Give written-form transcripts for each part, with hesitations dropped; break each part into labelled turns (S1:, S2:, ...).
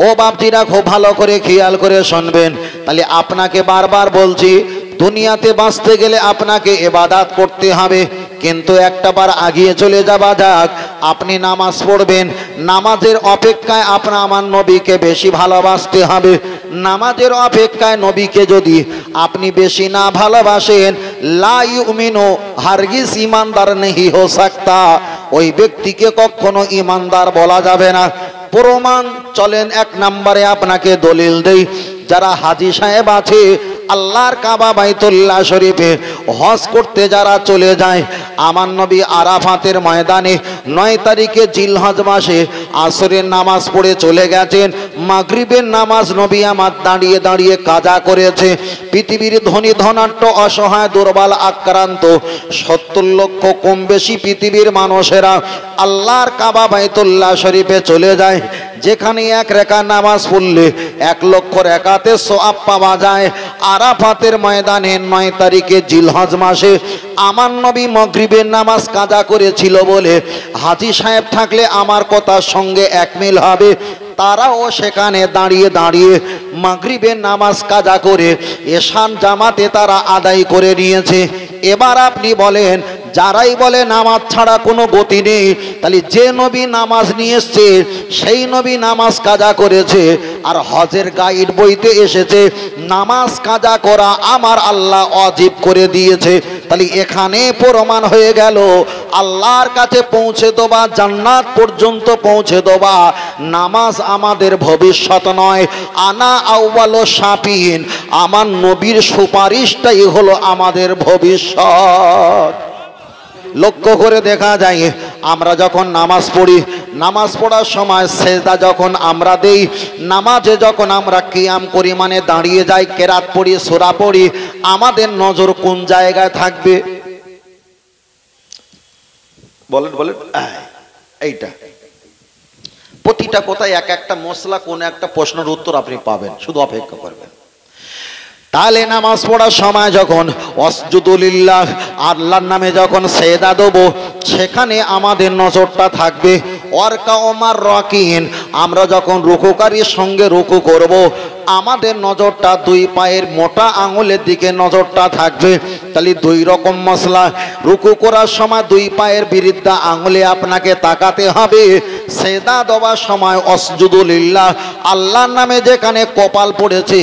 S1: ও বাপজিরা খুব ভালো করে খেয়াল করে শুনবেন। তাহলে আপনাকে বারবার বলছি, দুনিয়াতে বাঁচতে গেলে আপনাকে ইবাদত করতে হবে, কিন্তু একটা বার আগিয়ে চলে যাওয়া যাক। আপনি নামাজ পড়বেন, নামাজের অপেক্ষায় আপনার আমার নবীকে বেশি ভালোবাসতে হবে। নামাজের অপেক্ষায় নবীকে যদি আপনি বেশি না ভালোবাসেন, লা ইউমিনু, হারগিজ ইমানদার নেহি হো সাকতা, ওই ব্যক্তিকে কখনো ইমানদার বলা যাবে না। প্রমাণ চলেন এক নম্বরে আপনাকে দলিল দেই। যারা হাজী সাহেব আছে, আল্লাহর কাবা বাইতুল্লাহ শরীফে হজ করতে যারা চলে যায়, আমার নবী আরাফাতের ময়দানে 9 তারিখে জিলহজ মাসে আসরের নামাজ পড়ে চলে গেছেন। মাগরিবের নামাজ নবী আমার দাঁড়িয়ে দাঁড়িয়ে কাজা করেছে। পৃথিবীর ধনী ধনাঢ্য অসহায় দুর্বল আক্রান্ত 70 লক্ষ কম বেশি পৃথিবীর মানুষেরা আল্লাহর কাবা বাইতুল্লাহ শরীফে চলে যায়, যেখানে এক রাকাত নামাজ পড়লে 1 লক্ষ রাকাতের সওয়াব পাওয়া যায়। আরাফাতের ময়দানে 9 তারিখে জিলহজ মাসে আমার নবী মাগরিবের নামাজ কাজা করেছিল বলে হাজী সাহেব থাকলে আমার কথার সঙ্গে এক মিল হবে। তারাও সেখানে দাঁড়িয়ে দাঁড়িয়ে মাগরিবের নামাজ কাজা করে এশান জামাতে তারা আদায় করে নিয়েছে। এবার আপনি বলেন, যারাই বলে নামাজ ছাড়া কোনো গতি নেই, তাহলে যে নবী নামাজ নিয়ে এসছে সেই নবী নামাজ কাজা করেছে, আর হজের গাইড বইতে এসেছে নামাজ কাজা করা আমার আল্লাহ ওয়াজিব করে দিয়েছে। তাহলে এখানে প্রমাণ হয়ে গেল আল্লাহর কাছে পৌঁছে দেওয়া, জান্নাত পর্যন্ত পৌঁছে দেওয়া নামাজ আমাদের ভবিষ্যৎ নয়। আনা আউয়ালু শাফিন, আমার নবীর সুপারিশটাই হলো আমাদের ভবিষ্যৎ। লক্ষ্য করে দেখা যায়, আমরা যখন নামাজ পড়ি, নামাজ পড়ার সময় সেজদা যখন আমরা দেই, নামাজে যখন আমরা কিয়াম করি মানে দাঁড়িয়ে যাই, কেরাত পড়ি, সূরা পড়ি, আমাদের নজর কোন জায়গায় থাকবে? বলেন বলেন, এইটা প্রতিটা কোথায় এক একটা মশলা, কোন একটা প্রশ্নের উত্তর আপনি পাবেন, শুধু অপেক্ষা করবেন। তাহলে নামাজ পড়ার সময় যখন ওয়াসজুদু লিল্লাহ, আল্লাহর নামে যখন সেজদা দেব, সেখানে আমাদের নজরটা থাকবে। ওয়ারকা ওমার রাকিন, আমরা যখন রুকুকারীর সঙ্গে রুকু করব, আমাদের নজরটা 2 পায়ের মোটা আঙুলের দিকে নজরটা থাকবে। তাহলে 2 রকম মশলা। রুকু করার সময় 2 পায়ের বিরুদ্ধে আঙুলে আপনাকে তাকাতে হবে। সেজদা দেওয়ার সময় ওয়াসজুদু লিল্লাহ, আল্লাহর নামে যেখানে কপাল পড়েছে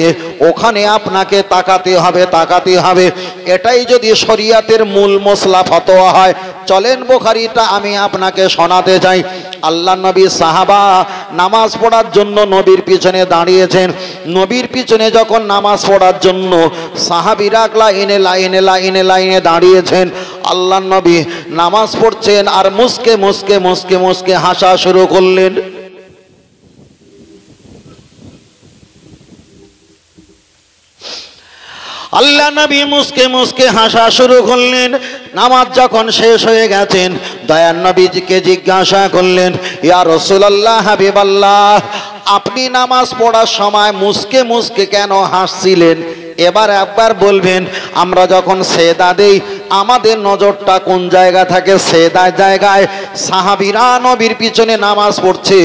S1: ওখানে আপনাকে তাকাতে হবে, তাকাতে হবে। এটাই যদি শরিয়াতের মূল মশলা ফতোয়া হয়। চলেন বুখারীটা আমি আপনাকে শোনাতে চাই। আল্লাহ নবী সাহাবা নামাজ পড়ার জন্য নবীর পিছনে দাঁড়িয়েছেন। নবীর পিছনে যখন নামাজ পড়ার জন্য সাহাবীরা লাইনে লাইনে লাইনে লাইনে দাঁড়িয়েছেন, আল্লাহ নবী নামাজ পড়ছেন আর মুস্কে মুস্কে মুস্কে মুস্কে হাসা শুরু করলেন। আল্লাহ নবী মুস্কে মুস্কে হাসা শুরু করলেন। নামাজ যখন শেষ হয়ে গেছেন, দয়ার নবীজিকে জিজ্ঞাসা করলেন, ইয়া রাসূলুল্লাহ, হাবিবাল্লাহ, আপনি নামাজ পড়ার সময় মুস্কে মুস্কে কেন হাসছিলেন? এবার একবার বলবেন, আমরা যখন সেজদা দেই আমাদের নজরটা কোন জায়গা থাকে? সেজদার জায়গায়। সাহাবীরা নবীর পিছনে নামাজ পড়ছে,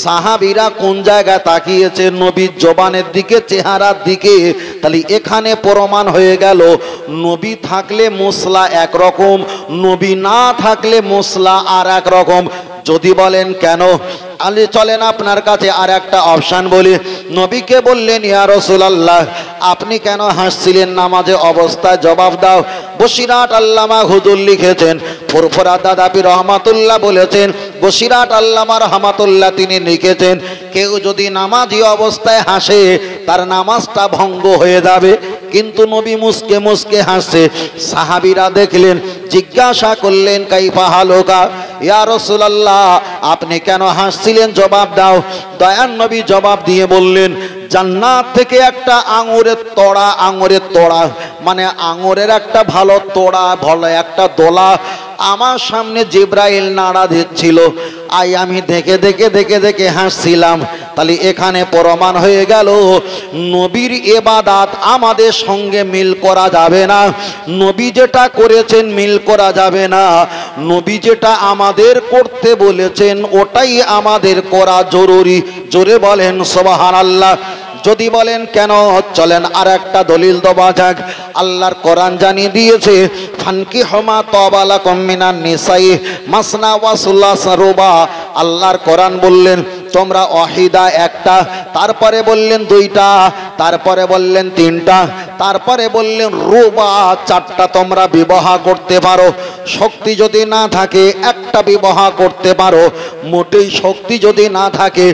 S1: সাহাবীরা কোন জায়গায় তাকিয়েছে? নবীর জবানের দিকে, চেহারার দিকে। তাহলে এখানে প্রমাণ হয়ে গেল, নবী থাকলে মশলা একরকম, নবী না থাকলে মশলা আর এক রকম। যদি বলেন কেন, আলে চলেন আপনার কাছে আর একটা অপশন বলি। নবীকে বললেন, ইয়া রাসূলুল্লাহ, আপনি কেন হাসছিলেন নামাজে অবস্থায়? জবাব দাও। বসিরাট আল্লামা হুজুর লিখেছেন, ফুরফুরা দাদাপি রহমাতুল্লাহ বলেছেন, বসিরাট আল্লামা রহমাতুল্লাহ তিনি লিখেছেন, কেউ যদি নামাজি অবস্থায় হাসে তার নামাজটা ভঙ্গ হয়ে যাবে। কিন্তু নবী মুস্কে মুস্কে হাসছে। সাহাবীরা দেখলেন, জিজ্ঞাসা করলেন, কাইফা হালুকা ইয়া রাসূলুল্লাহ, আপনি কেন হাসছিলেন? জবাব দাও। দয়ার নবী জবাব দিয়ে বললেন, জান্নাত থেকে একটা আঙুরের তোড়া, আঙুরের তোড়া মানে আঙুরের একটা ভালো তোড়া, ভালো একটা দোলা আমার সামনে জিব্রাইল নাড়া দিচ্ছিল। আমি দেখে দেখে দেখে দেখে হাসছিলাম। তাহলে এখানে প্রমাণ হয়ে গেল নবীর ইবাদত আমাদের সঙ্গে মিল করা যাবে না, নবী যেটা করেছেন মিল করা যাবে না, নবী যেটা আমাদের করতে বলেছেন ওটাই আমাদের করা জরুরি। জোরে বলেন সুবহানাল্লাহ। যদি বলেন কেন, চলেন আর একটা দলিল দেওয়া যাক। আল্লাহর কোরআন জানিয়ে দিয়েছে ফানকিহু মা তাবা লাকুম মিনান নিসাই মাসনা ওয়া সুলাসা রুবা। আল্লাহর কোরআন বললেন তোমরা ওয়াহিদা একটা, তারপরে বললেন দুইটা, তারপরে বললেন তিনটা, তারপরে বললেন রুবা চারটা তোমরা বিবাহ করতে পারো। শক্তি যদি না থাকে একটা বিবাহ করতে পারো, মোটেই শক্তি যদি না থাকে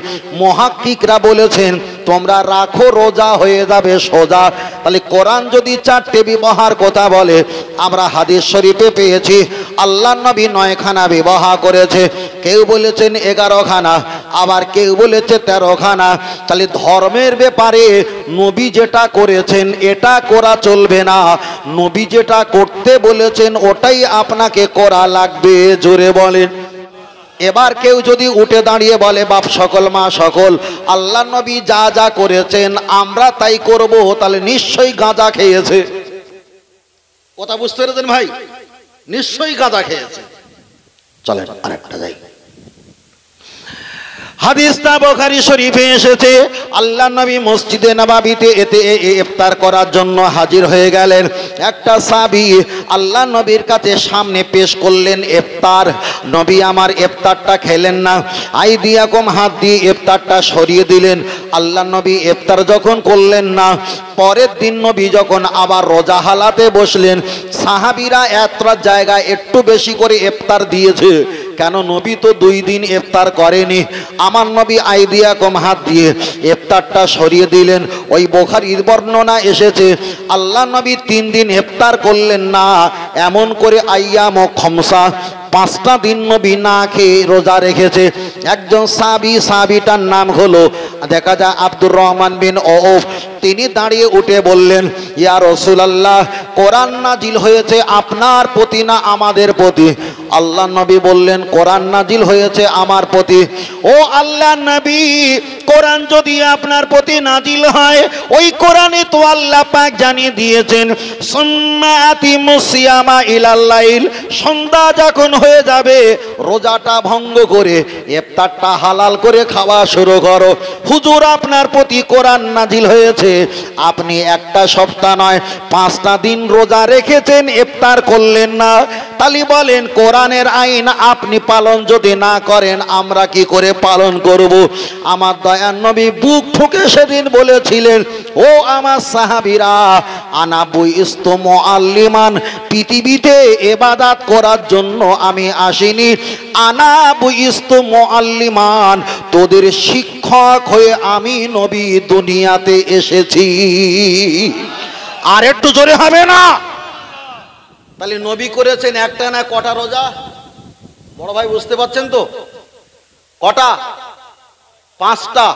S1: মুহাক্কিকরা বলেছেন তোমরা রাখো রোজা হয়ে যাবে সোজা। তাহলে কোরআন যদি চারটে বিবাহের কথা বলে, আমরা হাদিস শরীফে পেয়েছি আল্লাহর নবী 9 খানা বিবাহ করেছে, কেউ বলেছেন 11 খানা, আবার কেউ বলেছে 13 খানা। তাহলে ধর্মের ব্যাপারে নবী যেটা করেছেন এটা করা চলবে না, নবী যেটা করতে বলেছেন ওটাই আপনাকে করা লাগবে। জোরে বলেন। এবার কেউ যদি উঠে দাঁড়িয়ে বলে বাপ সকল মা সকল, আল্লাহ নবী যা যা করেছেন আমরা তাই করব, তাহলে নিশ্চয়ই গাঁজা খেয়েছে। কথা বুঝতে পেরেছেন ভাই? নিশ্চয়ই গাঁজা খেয়েছে। চলেন আরেকটা যাই। হাদিসটা বুখারী শরীফে এসেছে, আল্লাহর নবী মসজিদে নববীতে এতে ইফতার করার জন্য হাজির হয়ে গেলেন। একটা সাহাবী আল্লাহর নবীর কাছে সামনে পেশ করলেন ইফতার। নবী আমার ইফতারটা খেলেন না, আইদিয়াকুম হাত দিয়ে ইফতারটা সরিয়ে দিলেন। আল্লাহর নবী ইফতার যখন করলেন না, পরের দিন নবী যখন আবার রোজা হালাতে বসলেন, সাহাবীরা এতটা জায়গায় একটু বেশি করে ইফতার দিয়েছে। কেন? নবী তো 2 দিন ইফতার করেনি। আমার নবী আইদিয়াকুম হাত দিয়ে ইফতারটা সরিয়ে দিলেন। ওই বুখারীর বর্ণনা এসেছে আল্লাহ নবী 3 দিন ইফতার করলেন না, এমন করে আইয়াম ও খমসা 5টা দিন নবী না খেয়ে রোজা রেখেছে। একজন সাহাবীটার নাম হলো দেখা যায় আব্দুর রহমান বিন আউফ। তিনি দাঁড়িয়ে উঠে বললেন ইয়া রাসূলুল্লাহ, কোরআন নাজিল হয়েছে আপনার প্রতি না আমাদের প্রতি? আল্লাহ নবী বললেন কোরআন নাজিল হয়েছে আমার প্রতি। ও আল্লাহ নবী, কোরআন যদি আপনার প্রতি নাজিল হয়, ওই কোরআনে তো আল্লাহ পাক জানিয়ে দিয়েছেন সুম্মা আতিমুস সিয়ামা ইলাল লাইল, সন্ধ্যা যখন হয়ে যাবে রোজাটা ভঙ্গ করে ইফতারটা হালাল করে খাওয়া শুরু করো। হুজুর আপনার প্রতি কোরআন নাজিল হয়েছে, আপনি একটা সপ্তাহ নয় 5টা দিন রোজা রেখেছেন, ইফতার করলেন না। তালি বলেন কোরআনের আইন আপনি পালন যদি না করেন আমরা কি করে পালন করব? আমার দয়ার নবী বুক ঠুকে সেদিন বলেছিলেন ও আমার সাহাবীরা, আনা বুইস্তু মুআল্লিমান, পৃথিবীতে ইবাদত করার জন্য আমি আসিনি, আনা বুইস্তু মুআল্লিমান, তোদের শিক্ষক হয়ে আমি নবী দুনিয়াতে এসেছি। আর একটু জোরে হবে না? তাহলে নবী করেছেন একটা না কটা রোজা? বড় ভাই বুঝতে পারছেন তো? কটা? 5টা।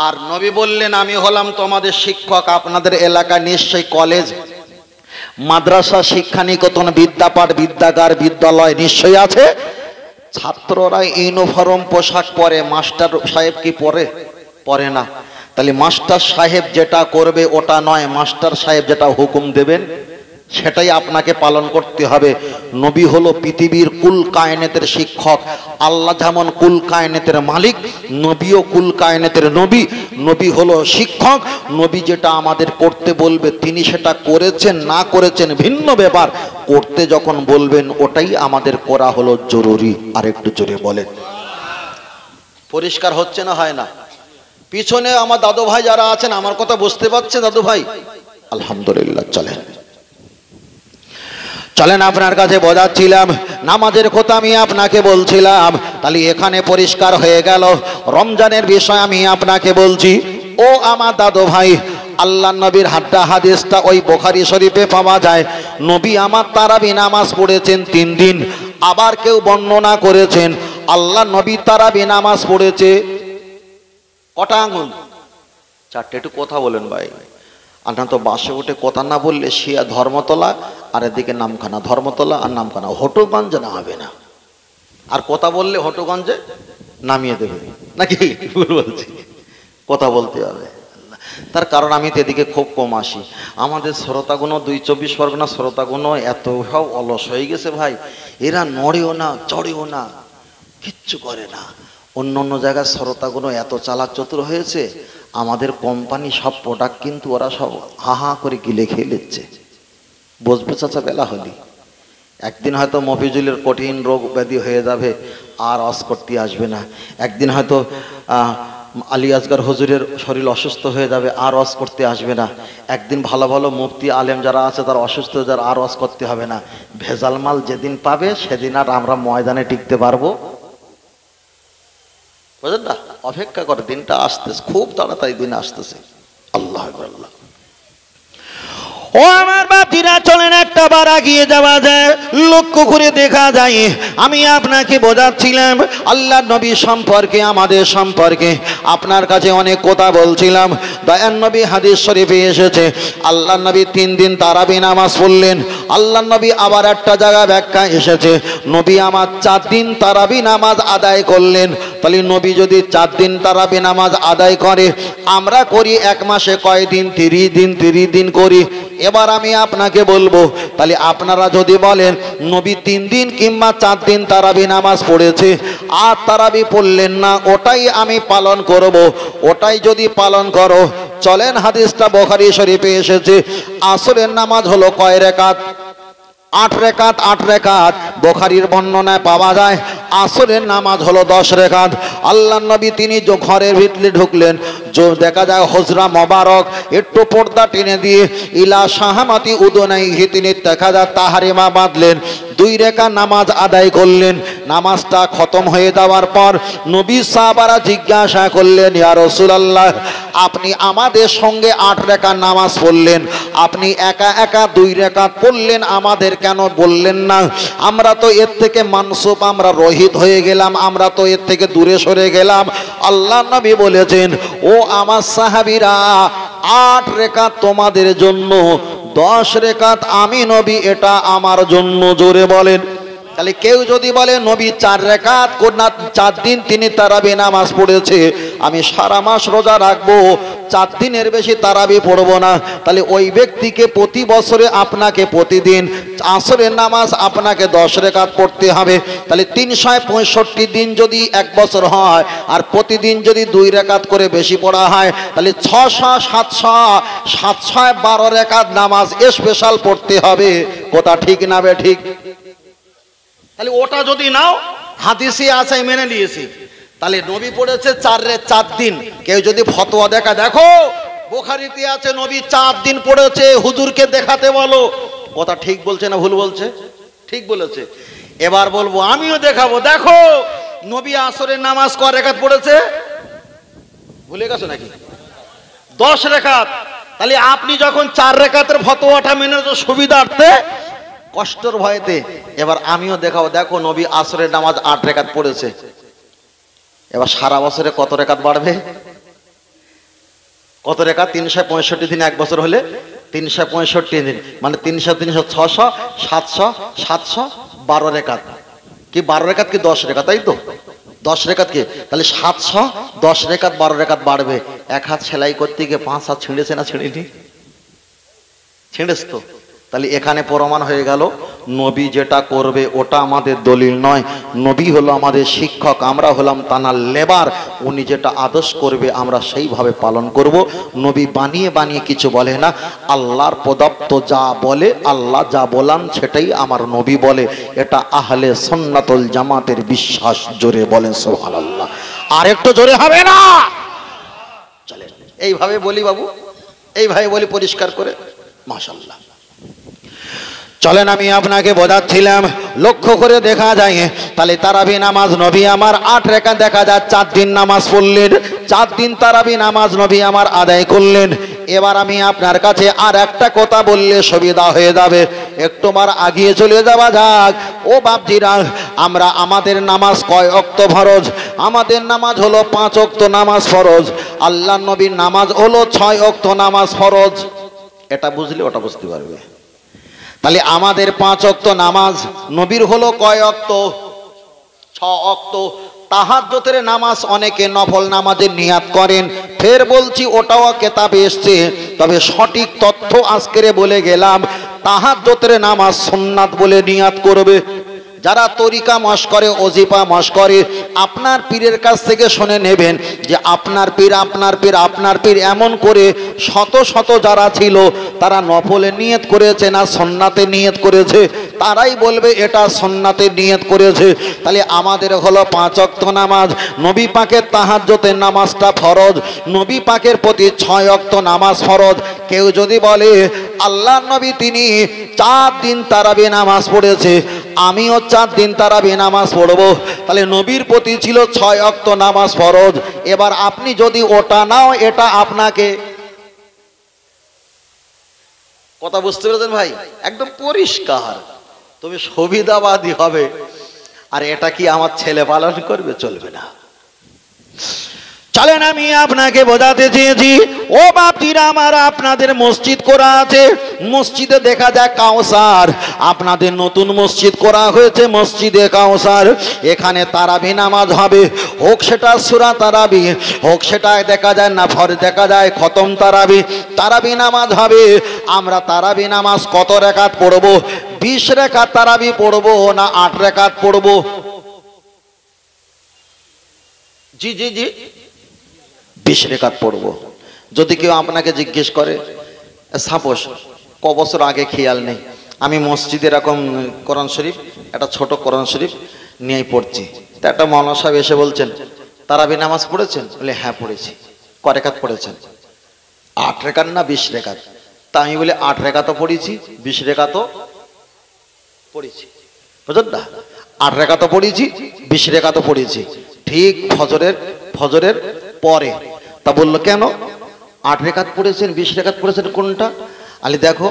S1: আর নবী বললেন আমি হলাম তোমাদের শিক্ষক। আপনাদের এলাকায় নিশ্চয়ই কলেজ, মাদ্রাসা, শিক্ষা নিকেতন, বিদ্যাপাঠ, বিদ্যাগার, বিদ্যালয় নিশ্চয়ই আছে। ছাত্ররা ইউনিফর্ম পোশাক পরে, মাস্টার সাহেব কি পরে না। তাহলে মাস্টার সাহেব যেটা করবে ওটা নয়, মাস্টার সাহেব যেটা হুকুম দেবেন সেটাই আপনাকে পালন করতে হবে। নবী হলো পৃথিবীর কুল কায়নাতের শিক্ষক। আল্লাহ যেমন কুল কায়নাতের মালিক, নবীও কুল কায়নাতের নবী। নবী হলো শিক্ষক। নবী যেটা আমাদের করতে বলবে তিনি সেটা করেছেন, না করেছেন ভিন্ন ব্যাপার। করতে যখন বলবেন ওটাই আমাদের করা হলো জরুরি। আর একটু জোরে বলেন। পরিষ্কার হচ্ছে না? হয় না? পিছনে আমার দাদু ভাই যারা আছেন আমার কথা বুঝতে পারছে দাদু ভাই? আলহামদুলিল্লাহ। চলেন আপনার কাছে বোঝাচ্ছিলাম, নামাজের কথা আমি আপনাকে বলছিলাম। তাহলে এখানে পরিষ্কার হয়ে গেল। রমজানের বিষয় আমি আপনাকে বলছি। ও আমার দাদু ভাই, আল্লাহ নবীর হাদিসটা ওই বুখারী শরীফে পাওয়া যায়। নবী আমার তারাবি নামাজ পড়েছেন 3 দিন। আবার কেউ বর্ণনা করেছেন আল্লাহ নবী তারাবি নামাজ পড়েছে কটা আঙ্গুল? 4টে। একটু কথা বলেন ভাই। আপনার তো বাসে উঠে কথা না বললে শিয়া ধর্মতলা আর এদিকে নামখানা, ধর্মতলা আর নামখানা, হটুগঞ্জে না হবে না। আর কথা বললে হটুগঞ্জে নামিয়ে দেবে নাকি? ভুল বলছি? কথা বলতে হবে। তার কারণ আমি তো এদিকে খুব কম আসি। আমাদের শ্রোতাগুলো 2-24 পরগনা শ্রোতাগুলো এত সব অলস হয়ে গেছে ভাই, এরা নড়েও না চড়েও না, কিচ্ছু করে না। অন্য অন্য জায়গায় শ্রোতাগুলো এত চালাক চতুর হয়েছে, আমাদের কোম্পানি সব প্রোডাক্ট কিন্তু ওরা সব হা হা করে গিলে খেয়ে নিচ্ছে। বসবে চাচা বেলা হলি, একদিন হয়তো মফিজুলের কঠিন রোগ ব্যাধি হয়ে যাবে, আর অস করতে আসবে না। একদিন হয়তো আলী আসগর হুজুরের শরীর অসুস্থ হয়ে যাবে, আর ওয়াজ করতে আসবে না। একদিন ভালো ভালো মুফতি আলেম যারা আছে তারা অসুস্থ হয়ে যাবে, আর ওয়াজ করতে হবে না। ভেজাল মাল যেদিন পাবে সেদিন আর আমরা ময়দানে টিকতে পারবো, বুঝলেন না? অপেক্ষা করে, দিনটা আসতেছে, খুব তাড়াতাড়ি দিন আসতেছে। আল্লাহ আল্লাহ। ও আমার বাপজিরা, চলেন একটা বার এগিয়ে যাওয়া যায়, লক্ষ্য করে দেখা যায়। আমি আপনাকে বোঝাচ্ছিলাম আল্লাহ নবী সম্পর্কে, আমাদের সম্পর্কে আপনার কাছে অনেক কথা বলছিলাম। দয়ান নবী হাদিস শরীফে এসেছে, আল্লাহ নবী 3 দিন তারাবি নামাজ পড়লেন। আল্লাহ নবী আবার একটা জায়গা ব্যাখ্যা এসেছে, নবী আমার 4 দিন তারাবি নামাজ আদায় করলেন। তাহলে নবী যদি 4 দিন তারাবি নামাজ আদায় করে, আমরা করি এক মাসে কয় দিন? 30 দিন। 30 দিন করি। এবার আমি আপনাকে বলবো, তাহলে আপনারা যদি বলেন নবী 3 দিন কিংবা 4 দিন তারাবি নামাজ পড়েছে, আর তারাবি পড়লেন না, ওটাই আমি পালন করব। ওটাই যদি পালন করো, চলেন হাদিসটা বুখারী শরীফে এসেছে, আসরের নামাজ হলো কয় রাকাত? 8 রাকাত। 8 রাকাত বুখারীর বর্ণনায় পাওয়া যায়। আসরের নামাজ হলো 10 রাকাত। আল্লাহ নবী তিনি ঘরের ভিতরে ঢুকলেন, দেখা যায় হুজরা মোবারক একটু পর্দা টেনে দিয়ে ইলা শাহামাতি উদনাইহি তিনি দেখা যায় তাহারিমা বাঁধলেন, 2 রাকাত নামাজ আদায় করলেন। নামাজটা খতম হয়ে যাওয়ার পর নবী সাহাবারা জিজ্ঞাসা করলেন, ইয়া রাসূলুল্লাহ, আপনি আমাদের সঙ্গে 8 রাকাত নামাজ পড়লেন, আপনি একা একা 2 রাকাত পড়লেন, আমাদের কেন বললেন না? আমরা তো এর থেকে মানসুব, আমরা রহিত হয়ে গেলাম, আমরা তো এর থেকে দূরে সরে গেলাম। আল্লাহ নবী বলেছেন, ও আমার সাহাবীরা, 8 রাকাত তোমাদের জন্য, 10 রাকাত আমি নবী, এটা আমার জন্য। জোরে বলেন। তাহলে কেউ যদি বলে নবী 4 রাকাত না 4 দিন তিনি তারাবি নামাজ পড়েছে, আমি সারা মাস রোজা রাখবো, 4 দিনের বেশি তারাবি পড়বো না, তাহলে ওই ব্যক্তিকে প্রতি বছরে আপনাকে প্রতিদিন আসরের নামাজ আপনাকে 10 রাকাত পড়তে হবে। তাহলে 365 দিন যদি 1 বছর হয়, আর প্রতিদিন যদি 2 রাকাত করে বেশি পড়া হয়, তাহলে 600-700-12 রাকাত নামাজ স্পেশাল পড়তে হবে। কথা ঠিক না বে ঠিক? তাহলে ওটা যদি নাও, হাদিসে আছে মেনে নিয়েছি। তাহলে নবী পড়েছে 4 দিন। কেউ যদি ফতোয়া দেখা, দেখো বুখারীতে আছে নবী 4 দিন পড়েছে, হুজুরকে দেখাতে বলো। কথা ঠিক বলছে না ভুল বলছে? ঠিক বলেছে। এবার বলবো, আমিও দেখাবো, দেখো নবী আসরের নামাজ কয় রাকাত পড়েছে? ভুলে গেছো নাকি? 10 রাকাত। তাহলে আপনি যখন 4 রাকাতের ফতোয়াটা মেনে তো সুবিধার্থে, কষ্টের ভয়েতে, এবার আমিও দেখাবো, দেখো নবী আসরের নামাজ 8 রাকাত পড়েছে। এবার সারা বছরে কত রাকাত বাড়বে? কত রাকাত? 365 দিন, 1 বছর হলে 365 দিন, মানে 300 300 600 700 712 রাকাত। কি 12 রাকাত কি 10 রাকাত? তাই তো, 10 রাকাত কি? তাহলে 710 রাকাত, 12 রাকাত বাড়বে। 1 হাত সেলাই করতে গিয়ে 5 হাত ছিঁড়েছে না ছিঁড়েনি? ছিঁড়েছ তো। তাহলে এখানে প্রমাণ হয়ে গেল, নবী যেটা করবে ওটা আমাদের দলিল নয়, নবী হলো আমাদের শিক্ষক, আমরা হলাম তানার লেবার। উনি যেটা আদেশ করবে আমরা সেইভাবে পালন করব। নবী বানিয়ে বানিয়ে কিছু বলে না, আল্লাহর প্রদত্ত যা বলে, আল্লাহ যা বলান সেটাই আমার নবী বলে। এটা আহলে সুন্নাতুল জামাতের বিশ্বাস। জোরে বলেন সুবহানাল্লাহ। আর একটু জোরে হবে না? চলেন এইভাবে বলি বাবু, এইভাবে বলি পরিষ্কার করে, মাশাআল্লাহ। চলেন আমি আপনাকে বোঝাচ্ছিলাম, লক্ষ্য করে দেখা যায়, তাহলে তারাবি নামাজ নবী আমার 8 রাকাত, দেখা যায় 4 দিন নামাজ পড়লেন, 4 দিন তারাবি নামাজ নবী আমার আদায় করলেন। এবার আমি আপনার কাছে আর একটা কথা বললে সুবিধা হয়ে যাবে, একটু বার আগিয়ে চলে যাওয়া যাক। ও বাপজিরা, আমরা আমাদের নামাজ কয় ওয়াক্ত ফরজ? আমাদের নামাজ হলো 5 ওয়াক্ত নামাজ ফরজ। আল্লাহর নবীর নামাজ হলো 6 ওয়াক্ত নামাজ ফরজ। এটা বুঝলে ওটা বুঝতে পারবে। তাহলে আমাদের 5 ওয়াক্ত নামাজ, নবীর হলো কয় ওয়াক্ত? 6 ওয়াক্ত। তাহাজ্জুদের নামাজ অনেকে নফল নামাজের নিয়াত করেন, ফের বলছি ওটাও কেতাবে এসছে, তবে সঠিক তথ্য আজকের বলে গেলাম। তাহাজ্জুদের নামাজ সুন্নাত বলে নিয়াত করবে। যারা তরিকা মশ করে, ওজিফা মশ করে, আপনার পীরের কাছ থেকে শুনে নেবেন যে আপনার পীর আপনার পীর আপনার পীর এমন করে শত শত যারা ছিল তারা নফলে নিয়ত করেছে না সুন্নাতে নিয়ত করেছে, তারাই বলবে এটা সুন্নাতে নিয়ত করেছে। তাহলে আমাদের হলো 5 ওয়াক্ত নামাজ, নবী পাকের তাহাজ্জুদের নামাজটা ফরজ, নবী পাকের প্রতি 6 ওয়াক্ত নামাজ ফরজ। কেউ যদি বলে আল্লাহর নবী তিনি 4 দিন তারাবি নামাজ পড়েছে, আমিও 4 দিন তারাবি নামাজ পড়বো, তাহলে নবীর প্রতি ছিল 6 ওয়াক্ত নামাজ ফরজ। এবার আপনি যদি ওটা নাও, এটা আপনাকে, কথা বুঝতে পেরেছেন ভাই? একদম পরিষ্কার। তুমি সুবিধাবাদী হবে, আর এটা কি আমার ছেলে পালন করবে? চলবে না। চলেন আমি আপনাকে বোঝাতে চেয়েছি, ও বাপজিরা আমার, আপনাদের মসজিদ করা আছে, মসজিদে দেখা যায় কাউসার, আপনাদের নতুন মসজিদ করা হয়েছে মসজিদে কাউসার, এখানে তারাবি নামাজ হবে, হোক সেটা সূরা তারাবি, হোক সেটা দেখা যায় নাফর, দেখা যায় খতম তারাবি, তারাবি নামাজ হবে। আমরা তারাবি নামাজ কত রাকাত পড়বো? 20 রাকাত তারাবি পড়বো না 8 রাকাত পড়বো? জি জি জি, 20 রাকাত পড়বো। যদি কেউ আপনাকে জিজ্ঞেস করে, সাপোজ ক বছর আগে খেয়াল নেই, আমি মসজিদে এরকম কোরআন শরীফ, একটা ছোট কোরআন শরীফ নিয়ে পড়ছি, তা একটা মাওলানা সাহেব এসে বলছেন তারাবি নামাজ পড়েছেন? বলে হ্যাঁ পড়েছি। ক রাকাত পড়েছেন? 8 রাকাত না 20 রাকাত? তা আমি বলি 8 রাকাতও পড়েছি, 20 রাকাতও পড়েছি। বুঝলেন না? 8 রাকাতও পড়েছি, 20 রাকাতও পড়েছি, ঠিক ফজরের পরে। তা বললো কেন 8 রাকাত পড়েছেন 20 রাকাত পড়েছেন কোনটা? আলি দেখো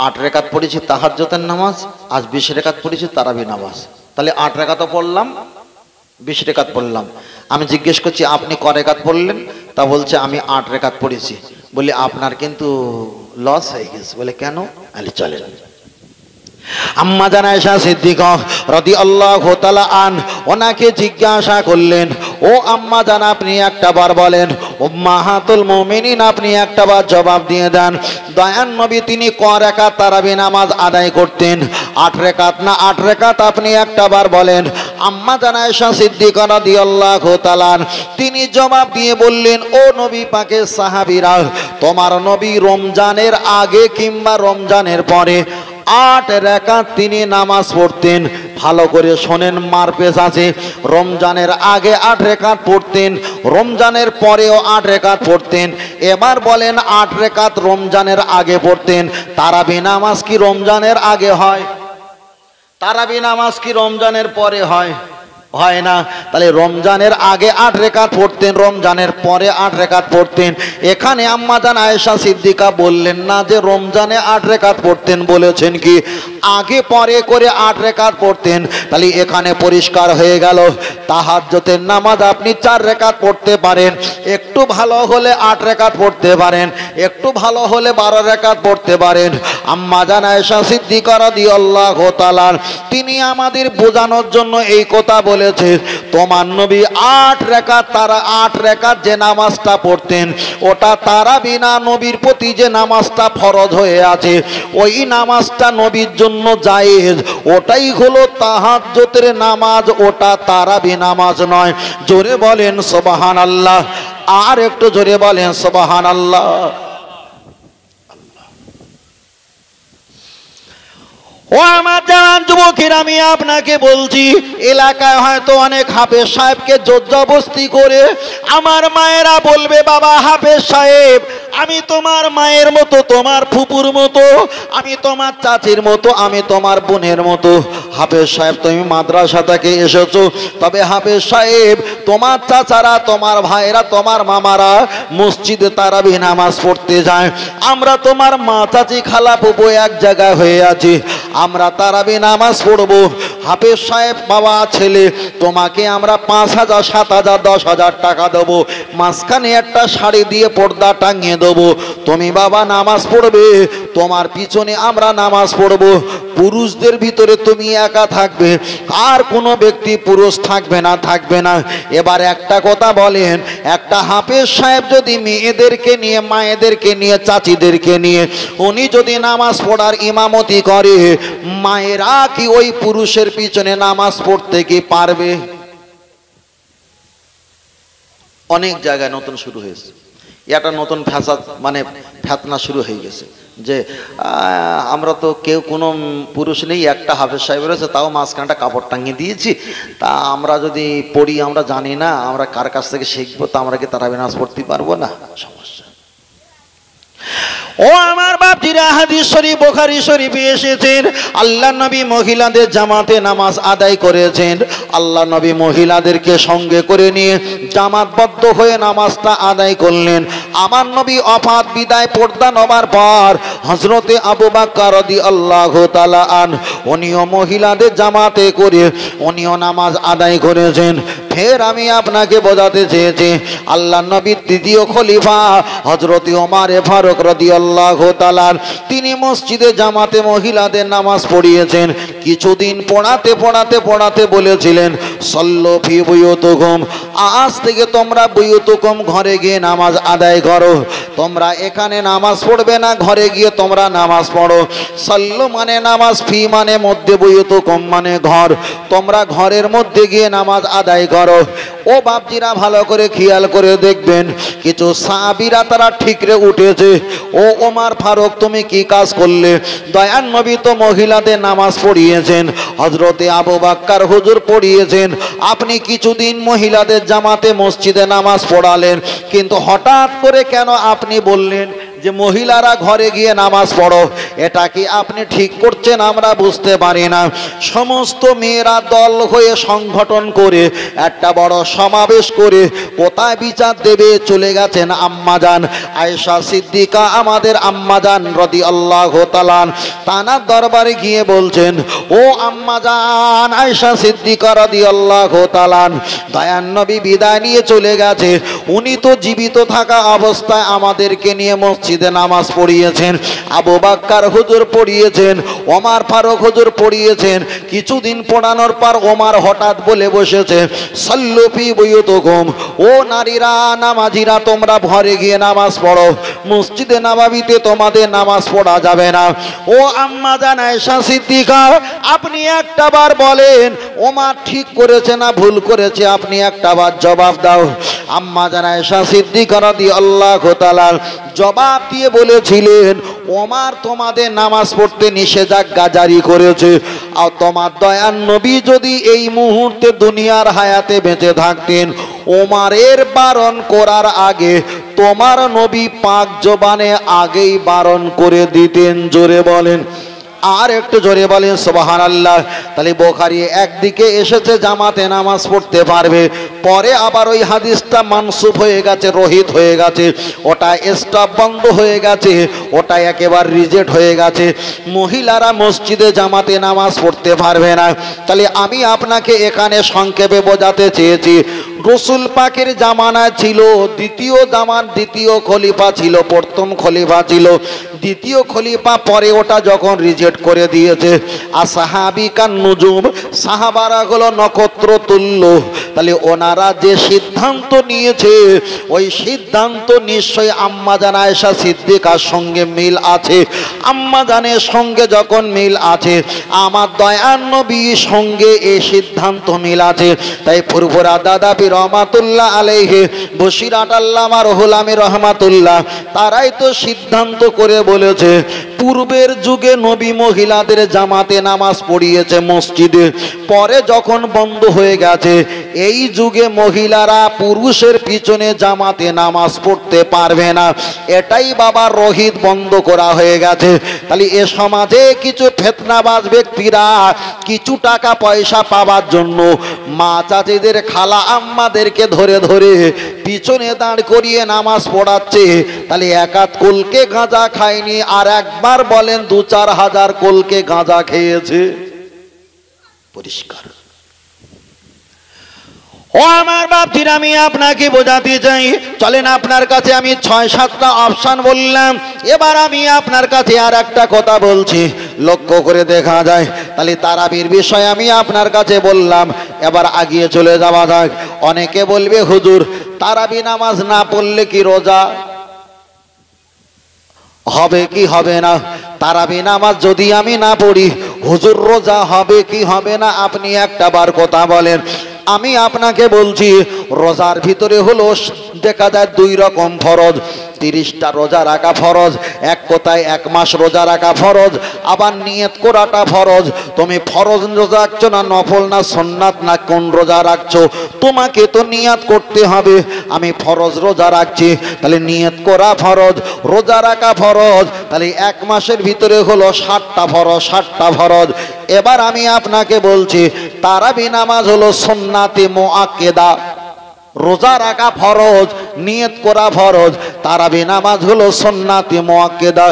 S1: 8 রাকাত পড়েছি তাহাজ্জুদের নামাজ, আজ 20 রাকাত পড়েছি তারাবি নামাজ, তাহলে 8 রাকাতও পড়লাম 20 রাকাত পড়লাম। আমি জিজ্ঞেস করছি আপনি ক রাকাত পড়লেন? তা বলছে আমি 8 রাকাত পড়েছি। বলি আপনার কিন্তু লস হয়ে গেছে। বলে কেন? আলি চলেন। আম্মা জান আয়েশা সিদ্দিকা রাদিয়াল্লাহু তাআলা আন ওনাকে জিজ্ঞাসা করলেন, ও আম্মা জান আপনি একটা বার বলেন, উম্মাহাতুল মুমিনিন আপনি একটা বার জবাব দিয়ে দেন, দয়ান নবী তিনি ক রাকাত তারাবি নামাজ আদায় করতেন? 8 রাকাত না 8 রাকাত? আপনি একটা বার বলেন। আম্মা জান আয়েশা সিদ্দিকা রাদিয়াল্লাহু তাআলা তিনি জবাব দিয়ে বললেন, ও নবী পাকের সাহাবীরা, তোমার নবী রমজানের আগে কিংবা রমজানের পরে 8 রাকাত তিনি নামাজ পড়তেন। ভালো করে শোনেন, মারপেশ আছে। রমজানের আগে 8 রাকাত পড়তেন, রমজানের পরেও 8 রাকাত পড়তেন। এবার বলেন 8 রাকাত রমজানের আগে পড়তেন, তারাবি নামাজ কি রমজানের আগে হয়? তারাবি নামাজ কি রমজানের পরে হয়? হয় না। তাহলে রমজানের আগে 8 রাকাত পড়তেন, রমজানের পরে 8 রাকাত পড়তেন। এখানে আম্মা জান আয়েশা সিদ্দিকা বললেন না যে রমজানে 8 রাকাত পড়তেন, বলেছেন কি আগে পরে করে 8 রাকাত পড়তেন। তাহলে এখানে পরিষ্কার হয়ে গেল তাহাজ্জুদের নামাজ আপনি 4 রাকাত পড়তে পারেন, একটু ভালো হলে 8 রাকাত পড়তে পারেন, একটু ভালো হলে 12 রাকাত পড়তে পারেন। আম্মা জান আয়েশা সিদ্দিকা রাদিয়াল্লাহু তাআলা তিনি আমাদের বোঝানোর জন্য এই কথা বলেছে, তোমার নবী 8 রাকাত, তারা 8 রাকাত যে নামাজটা পড়তেন ওটা তারাবি না, নবীর প্রতি যে নামাজটা ফরজ হয়ে আছে ওই নামাজটা নবীর জন্য জায়েজ, ওটাই হলো তাহাজ্জুদের নামাজ, ওটা তারাবি নামাজ নয়। জোরে বলেন সুবহানাল্লাহ, আর একটু জোরে বলেন সুবহানাল্লাহ। ও আমার জানান যুবকের, আমি আপনাকে বলছি এলাকায় হয়তো অনেক হাফেজ সাহেবকে জোরজবস্তি করে আমার মায়েরা বলবে, বাবা হাফেজ সাহেব আমি তোমার মায়ের মতো, তোমার ফুপুর মতো, আমি তোমার চাচির মতো, আমি তোমার বোনের মতো। হাফেজ সাহেব তুমি মাদ্রাসা থেকে এসেছো, তবে হাফেজ সাহেব তোমার চাচারা, তোমার ভাইরা, তোমার মামারা মসজিদে তারাবি নামাজ পড়তে যায়, আমরা তোমার মা চাচি খালা ফুপু এক জায়গায় হয়ে আছি, আমরা তারাবি নামাজ পড়বো। হাফেজ সাহেব বাবা ছেলে তোমাকে আমরা 5,000 7,000 10,000 টাকা দেবো, মাঝখানে একটা শাড়ি দিয়ে পর্দা টাঙিয়ে দেবো, দেবো, তুমি বাবা নামাজ পড়বে, তোমার পিছনে আমরা নামাজ পড়বো। পুরুষদের ভিতরে তুমি একা থাকবে, আর কোনো ব্যক্তি পুরুষ থাকবে না, থাকবে না। এবার একটা কথা বলেন, একটা হাফেজ সাহেব যদি মেয়েদেরকে নিয়ে, মায়েদেরকে নিয়ে, চাচিদেরকে নিয়ে উনি যদি নামাজ পড়ার ইমামতি করে, মায়েরা কি ওই পুরুষের পিছনে নামাজ পড়তে কি পারবে? অনেক জায়গায় নতুন শুরু হয়েছে, এটা নতুন ফ্যাসাদ মানে ফেতনা শুরু হয়ে গেছে যে আমরা তো কেউ কোনো পুরুষ নেই, একটা হাফেজ সাহেব রয়েছে, তাও মাঝখানটা কাপড় টাঙিয়ে দিয়েছি, তা আমরা যদি পড়ি আমরা জানি না, আমরা কার কাছ থেকে শিখবো, তা আমরা কি তারাবি নামাজ পড়তে পারবো না? সমস্যা। ও আমার বাপজিরা, হাদিস শরীফ বুখারী শরীফে এসেছেন, আল্লাহ নবী মহিলাদের জামাতে নামাজ আদায় করেছেন। আল্লাহ নবী মহিলাদেরকে সঙ্গে করে নিয়ে জামাতবদ্ধ হয়ে নামাজটা আদায় করলেন। আমার নবী ওফাত বিদায় পর্দা নেবার পর হযরতে আবু বকর রাদিয়াল্লাহু তাআলা আনহু উনিও মহিলাদের জামাতে করে উনিও নামাজ আদায় করেছেন। ফের আমি আপনাকে বোঝাতে চেয়েছি, আল্লাহ নবীর তৃতীয় খলিফা হযরতে ওমর ফারুক রাদিয়াল্লাহু তাআলা তিনি মসজিদে জামাতে মহিলাদের নামাজ পড়িয়েছেন। কিছুদিন পড়াতে পড়াতে পড়াতে বলেছিলেন, সল্লু ফি বুয়ুতিকুম, আজ থেকে তোমরা বুয়ুতিকুম ঘরে গিয়ে নামাজ আদায় করো, তোমরা এখানে নামাজ পড়বে না, ঘরে গিয়ে তোমরা নামাজ পড়ো। সল্লু মানে নামাজ, ফি মানে মধ্যে, বুয়ুতিকুম মানে ঘর, তোমরা ঘরের মধ্যে গিয়ে নামাজ আদায় করো। ও বাপজিরা ভালো করে খেয়াল করে দেখবেন, কিছু সাহাবীরা তারা ঠিকরে উঠেছে, ও ওমর ফারুক তুমি কি কাজ করলে? দয়ার নবী তো মহিলাদের নামাজ পড়িয়েছেন, হযরতে আবু বকর হুজুর পড়িয়েছেন, আপনি কিছুদিন মহিলাদের জামাতে মসজিদে নামাজ পড়ালেন, কিন্তু হঠাৎ করে কেন আপনি বললেন যে মহিলারা ঘরে গিয়ে নামাজ পড়ো? এটা কি আপনি ঠিক করছেন? আমরা বুঝতে পারি না। সমস্ত মেয়েরা দল হয়ে সংগঠন করে একটা বড় সমাবেশ করে কোথায় বিচার দেবে চলে গেছেন আম্মাজান আয়েশা সিদ্দিকা, আমাদের আম্মাজান রাদিয়াল্লাহু তাআলা, তানার দরবারে গিয়ে বলছেন, ও আম্মাজান আয়েশা সিদ্দিকা রাদিয়াল্লাহু তাআলা, দয়ার নবী বিদায় নিয়ে চলে গেছে, উনি তো জীবিত থাকা অবস্থায় আমাদেরকে নিয়ে মসজিদে নামাজ পড়িয়েছেন, আবু বকর হুজুর পড়িয়েছেন, ওমর ফারুক হুজুর পড়িয়েছেন। কিছুদিন পড়ানোর পর ওমর হঠাৎ বলে বসেছে, সল্লু ফি বুয়ুতিকুম, ও নারীরা, নামাজিরা, তোমরা ঘরে গিয়ে নামাজ পড়ো, মসজিদে নববীতে তোমাদের নামাজ পড়া যাবে না। ও আম্মা জান আয়েশা সিদ্দিকা, আপনি একটা বার বলেন ওমর ঠিক করেছে না ভুল করেছে, আপনি একটা বার জবাব দাও। আম্মা জান আয়েশা সিদ্দিকা রাদিয়াল্লাহু তাআলা জবাব দিয়ে বলেছিলেন, ওমর তোমাদের নামাজ পড়তে নিষেধাজ্ঞা জারি করেছে, আর তোমার দয়ার নবী যদি এই মুহূর্তে দুনিয়ার হায়াতে বেঁচে থাকতেন, ওমরের বারণ করার আগে তোমার নবী পাক জবানে আগেই বারণ করে দিতেন। জোরে বলেন, আর একটু জোরে বলেন সুবহানাল্লাহ। তাহলে বুখারী একদিকে এসেছে জামাতে নামাজ পড়তে পারবে, পরে আবার ওই হাদিসটা মানসুব হয়ে গেছে, রহিত হয়ে গেছে, ওটা স্টপ বন্ধ হয়ে গেছে, ওটা একেবারে রিজেক্ট হয়ে গেছে, মহিলারা মসজিদে জামাতে নামাজ পড়তে পারবে না। তাহলে আমি আপনাকে এখানে সংক্ষেপে বোঝাতে চেয়েছি, রসুল পাকের জামানায় ছিল দ্বিতীয় খলিফা ছিল, প্রথম খলিফা ছিল, দ্বিতীয় খলিফা পরে ওটা যখন রিজেক্ট করে দিয়েছে। আসহাবিকান নুজুম, সাহাবারা হলো নক্ষত্র তুল্য, তাহলে ওনারা যে সিদ্ধান্ত নিয়েছে ওই সিদ্ধান্ত নিশ্চয়ই আম্মা জান আয়েশা সিদ্দিকার সঙ্গে মিল আছে। আম্মা জানের সঙ্গে যখন মিল আছে, আমার দয়ার নবীর সঙ্গে এই সিদ্ধান্ত মিল আছে। তাই ফুরফুরা দাদা পীর রহমাতুল্লাহ আলাইহি, বসিরাট আল্লামা রুহুল আমিন রহমাতুল্লাহ, তারাই তো সিদ্ধান্ত করে বলেছে, পূর্বের যুগে নবী মহিলাদের জামাতে নামাজ পড়িয়েছে মসজিদে, পরে যখন বন্ধ হয়ে গেছে, এই যুগে মহিলারা পুরুষের পিছনে জামাতে নামাজ পড়তে পারবে না, এটাই বাবা রহিত বন্ধ করা হয়ে গেছে। তাহলে এ সমাজে কিছু ফিতনাবাজ ব্যক্তিরা কিছু টাকা পয়সা পাওয়ার জন্য মা চাচিদের, খালা আম্মাদেরকে ধরে ধরে পিছনে দাঁড় করিয়ে নামাজ পড়াচ্ছে। তাহলে একাত কলকে গাঁজা খায়নি, আর একবার বলেন 2-4 হাজার কলকে গাঁজা খেয়েছে। পরিষ্কার। ও আমার বাপজিরা, আমি আপনাকে বোঝাতে চাই, চলেন আপনার কাছে আমি ৬-৭টা অপশন বললাম, এবার আমি আপনার কাছে আর একটা কথা বলছি, লক্ষ্য করে দেখা যায়। তাহলে তারাবির বিষয় আমি আপনার কাছে বললাম, এবার আগিয়ে চলে যাওয়া যাক। অনেকে বলবে হুজুর তারাবি নামাজ না পড়লে কি রোজা হবে কি হবে না? তারাবি নামাজ যদি আমি না পড়ি হুজুর রোজা হবে কি হবে না? আপনি একটা বার কথা বলেন। আমি আপনাকে বলছি রোজার ভিতরে হলো দেখা যায় 2 রকম ফরজ। 30টা রোজা রাখা ফরজ, এক কথায় 1 মাস রোজা রাখা ফরজ, আবার নিয়ত করাটা ফরজ। তুমি ফরজ রোজা রাখছো না নফল না সুন্নাত না কোন রোজা রাখছো, তোমাকে তো নিয়ত করতে হবে আমি ফরজ রোজা রাখছি, তাহলে নিয়ত করা ফরজ, রোজা রাখা ফরজ। তাহলে 1 মাসের ভিতরে হলো 60টা ফরজ, 60টা ফরজ। এবার আমি আপনাকে বলছি তারাবি নামাজ হলো সুন্নাতে মুআক্কাদা, রোজা রাখা ফরজ, নিয়ত করা ফরজ। তারাবি নামাজ হলো সুন্নাতে মুআক্কাদা।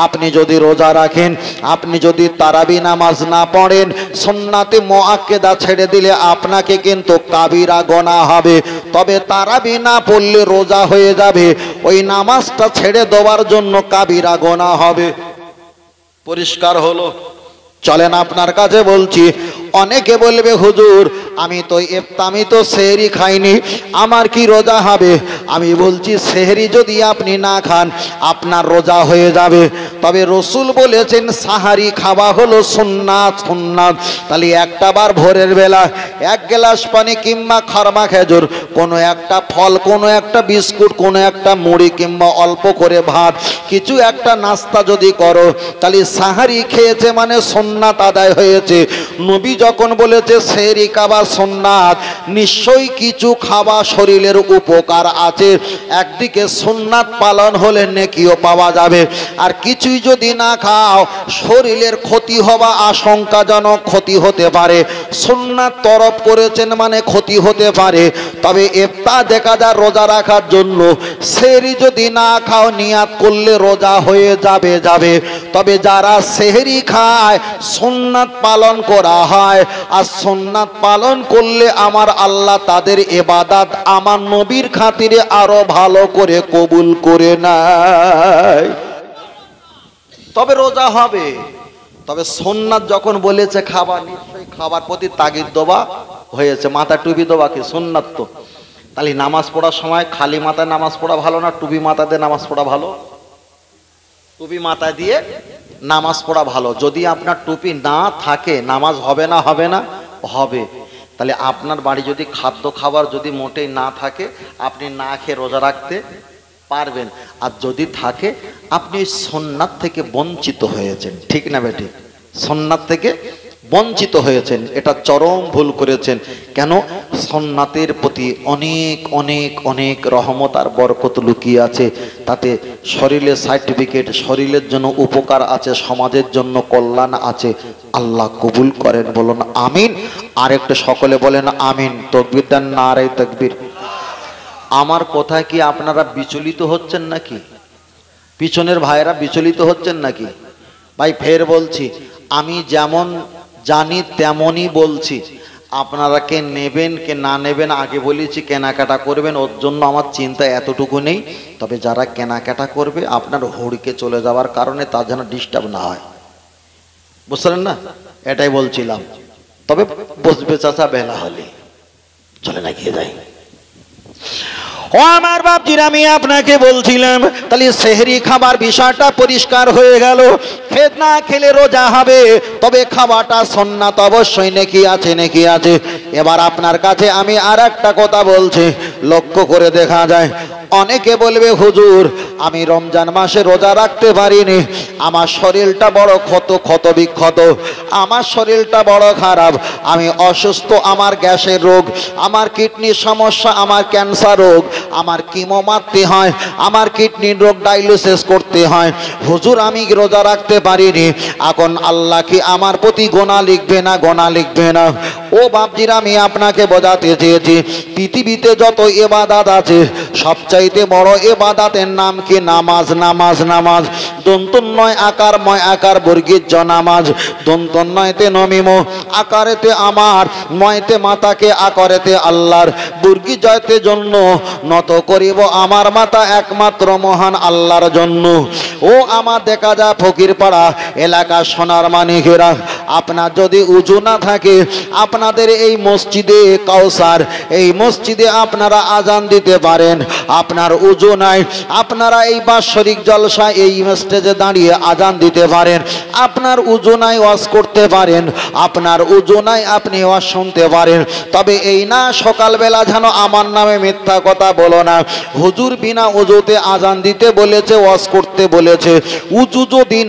S1: আপনি যদি রোজা রাখেন, আপনি যদি তারাবি নামাজ না পড়েন, সুন্নাতে মুআক্কাদা ছেড়ে দিলে আপনাকে কিন্তু কাবিরা গুনাহ হবে। তবে তারাবি না পড়লে রোজা হয়ে যাবে, ওই নামাজটা ছেড়ে দেওয়ার জন্য কাবিরা গুনাহ হবে। পরিষ্কার হলো? চলেন আপনার কাছে বলছি, অনেকে বলবে হুজুর আমি তো সেহরি খাইনি, আমার কি রোজা হবে? আমি বলছি সেহরি যদি আপনি না খান আপনার রোজা হয়ে যাবে। তবে রসুল বলেছেন সাহারি খাওয়া হলো সুন্নাত, সুন্নাত। তাহলে একটা বার ভোরের বেলা 1 গ্লাস পানি কিংবা খারমা খেজুর, কোনো একটা ফল, কোনো একটা বিস্কুট, কোনো একটা মুড়ি কিংবা অল্প করে ভাত, কিছু একটা নাস্তা যদি করো, তাহলে সাহারি খেয়েছে মানে সুন্নাত আদায় হয়েছে। নবী যখন বলেছে সেহরি খাওয়া সুন্নাত, নিশ্চয়ই কিছু খাওয়া শরীরের উপকার আছে। একদিকে সুন্নাত পালন হলে নেকিও পাওয়া যাবে, আর কিছুই যদি না খাও শরীরের ক্ষতি হওয়া আশঙ্কাজনক, ক্ষতি হতে পারে। সুন্নাত তরফ করেছেন মানে ক্ষতি হতে পারে। তবে ইফতা দেখা যায় রোজা রাখার জন্য, সেহরি যদি না খাও নিয়াত করলে রোজা হয়ে যাবে। তবে যারা সেহরি খায় সুন্নাত পালন করা হয়, আর সুন্নাত পালন করলে আমার আল্লাহ তাদের ইবাদত আমার নবীর খাতিরে আরো ভালো করে কবুল করে নেয়, তবে রোজা হবে। তবে সুন্নাত যখন বলেছে খাবার, নিশ্চয়ই খাবার প্রতি তাগিদ দেওয়া হয়েছে। মাথা টুপি দেওয়া কি সুন্নাত? তো তাহলে নামাজ পড়ার সময় খালি মাথায় নামাজ পড়া ভালো না টুপি মাথা দিয়ে নামাজ পড়া ভালো? টুপি মাথা দিয়ে নামাজ পড়া ভালো। যদি আপনার টুপি না থাকে নামাজ হবে না? হবে না? হবে। তাহলে আপনার বাড়ি যদি খাদ্য খাবার যদি মোটেই না থাকে, আপনি না খেয়ে রোজা রাখতে পারবেন। আর যদি থাকে আপনি সুন্নাত থেকে বঞ্চিত হয়েছেন, ঠিক না বেটি? সুন্নাত থেকে বঞ্চিত হয়েছেন, এটা চরম ভুল করেছেন। কেন? সুন্নাতের প্রতি অনেক অনেক অনেক রহমত আর বরকত লুকিয়ে আছে। তাতে শরীরের সার্টিফিকেট, শরীরের জন্য উপকার আছে, সমাজের জন্য কল্যাণ আছে। আল্লাহ কবুল করেন, বলুন আমিন। আর একটু সকলে বলেন আমিন। তাকবীর দেন, নারে তাকবীর। আমার কথায় কি আপনারা বিচলিত হচ্ছেন নাকি? পিছনের ভাইরা বিচলিত হচ্ছেন নাকি? ভাই ফের বলছি, আমি যেমন জানি তেমনই বলছি। আপনারা কে নেবেন কে না নেবেন আগে বলেছি, কেনাকাটা করবেন, ওর জন্য আমার চিন্তা এতটুকু নেই। তবে যারা কেনাকাটা করবে আপনার হুড়কে চলে যাওয়ার কারণে তার যেন ডিস্টার্ব না হয়, বুঝলেন না? এটাই বলছিলাম। তবে বসবে চাচা বেলা হলে, চলে না গিয়ে যাই। ও আমার বাপজিরা, আমি আপনাকে বলছিলাম তাহলে সেহরি খাবার বিষয়টা পরিষ্কার হয়ে গেল। খেত না খেলে রোজা হবে, তবে খাওয়াটা সুন্নাত অবশ্যই, নেকি আছে, নেকি আছে। এবার আপনার কাছে আমি আর একটা কথা বলছি, লক্ষ্য করে দেখা যায় অনেকে বলবে হুজুর আমি রমজান মাসে রোজা রাখতে পারিনি, আমার শরীরটা বড় ক্ষত বিক্ষত, আমার শরীরটা বড় খারাপ, আমি অসুস্থ, আমার গ্যাসের রোগ, আমার কিডনির সমস্যা, আমার ক্যান্সার রোগ, আমার কিমো মারতে হয়, আমার কিডনির রোগ ডায়ালিসিস করতে হয়, হুজুর আমি রোজা রাখতে পারিনি। এখন আল্লাহ কি আমার প্রতি গোনা লিখবে না? গোনা লিখবে না। ও বাপজিরা, আমি আপনাকে বোঝাতে চেয়েছি পৃথিবীতে যত ইবাদত আছে সবচাইতে বড় ইবাদতের নাম কি? নামাজ। নামাজ নামাজ দন্তন্নয় আকারময় আকার বর্গীর জ নামাজ। দন্তন্নয়তে নমিম, আকারেতে আমার, ময়তে মাতাকে, আকারেতে আল্লাহর, বর্গী জয়তে জন্য নত করিব আমার মাতা একমাত্র মহান আল্লাহর জন্য। ও আমার দেখা যায় ফকির পাড়া এলাকা সোনার মানিকেরা, আপনার যদি উজু না থাকে আপনাদের এই মসজিদে কাউসার, এই মসজিদে আপনারা আজান দিতে পারেন, আপনার উজু নাই আপনারা এই বাৎসরিক জলসা এই স্টেজে দাঁড়িয়ে আজান দিতে পারেন, আপনার উজু নাই ওয়াজ করতে পারেন, আপনার উজু নাই আপনি ওয়াজ শুনতে পারেন। তবে এই না সকালবেলা যেন আমার নামে মিথ্যা কথা বলো না। হুজুর বিনা উজুতে আজান দিতে বলেছে, ওয়াজ করতে বলেছে। উজু যদি